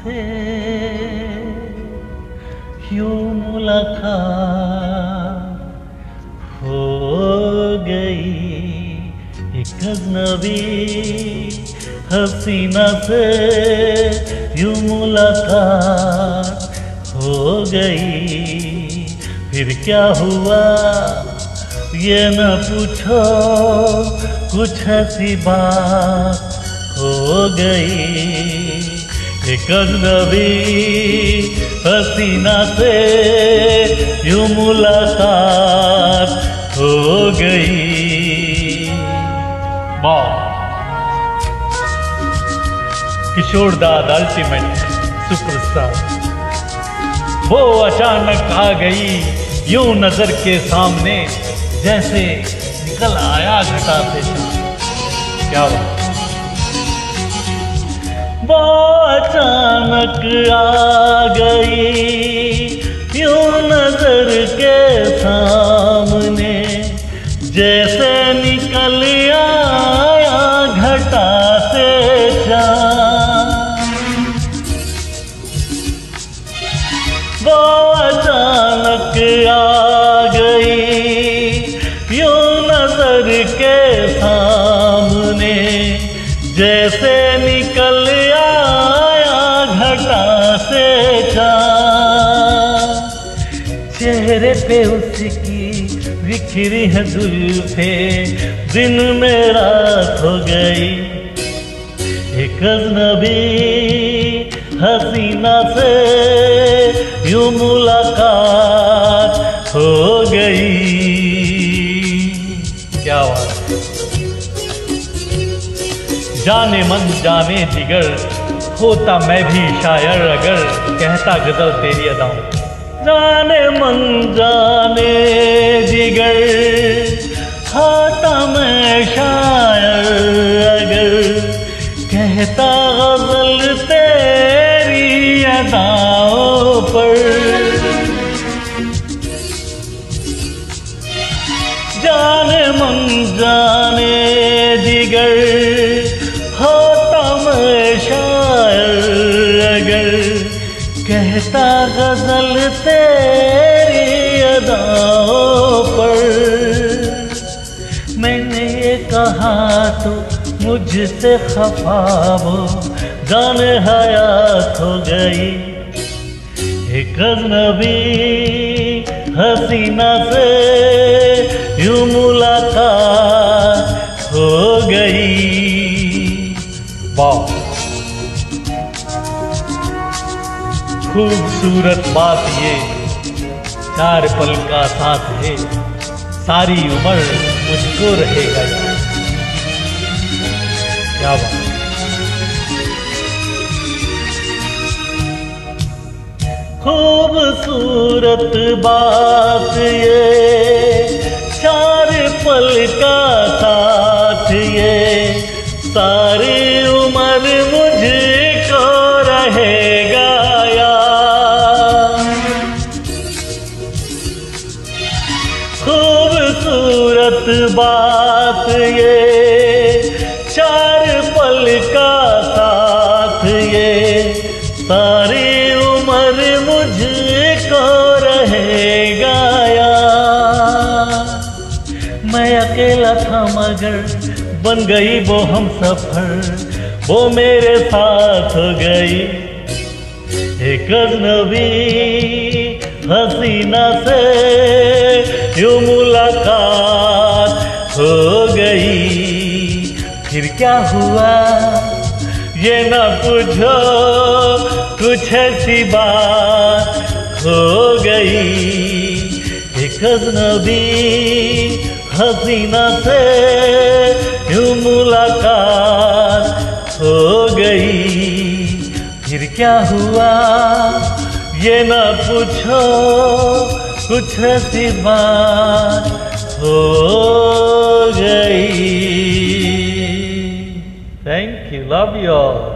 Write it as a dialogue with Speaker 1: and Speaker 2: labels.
Speaker 1: से यूं मुलाकात हो गई, एक अजनबी हसीना से यूं मुलाकात हो गई। फिर क्या हुआ ये न पूछो, कुछ ऐसी बात हो गई। एक अजनबी हसीना से यूं मुलाकात हो गई। वाह, किशोर दाद अल्टीमेट सुपरस्टार। वो अचानक आ गई यूं नजर के सामने, जैसे निकल आया घटा से। क्या बात, वो अचानक आ गई यूं नजर के सामने, जैसे निकल आया घटा से चाँद। वो अचानक आ गई यूं नजर के सामने, जैसे निकल आया घटा से चाँद। चेहरे पे उसकी बिखरी है जुल्फें, दिन में रात हो गई। एक अजनबी हसीना से यूं मुलाकात हो गई। क्या बात, जाने मन जाने जिगर, होता मैं भी शायर अगर कहता गजल तेरी अदाओं। जाने मन जाने जिगर, होता मैं शायर अगर कहता गजल तेरी अदाओं पर। जाने मन जाने जिगर, होता मैं शायर अगर कहता गजल तेरी अदाओं पर। मैंने ये कहा तो मुझसे खफा वो, जाने हयात हो गई। एक अजनबी हसीना से यूं मुलाकात हो गई। वाह, खूबसूरत बात ये 4 पल का साथ है, सारी उम्र मुझको रहेगा याद। क्या बात, खूबसूरत बात ये 4 पल का साथ ये, सारी उम्र मुझको रहेगा याद। खूबसूरत बात ये 4 पल का साथ ये, सारी उम्र मुझको रहेगा याद। मैं अकेला था मगर बन गई वो हम सफर, वो मेरे साथ हो गई। एक अजनबी हसीना से यूं मुलाकात हो गई। फिर क्या हुआ ये न पूछो, कुछ ऐसी बात हो गई। एक अजनबी हसीना से यूं मुलाकात हो गई। फिर क्या हुआ ये न पूछो, कुछ ऐसी बात हो गई। Thank you, love you all.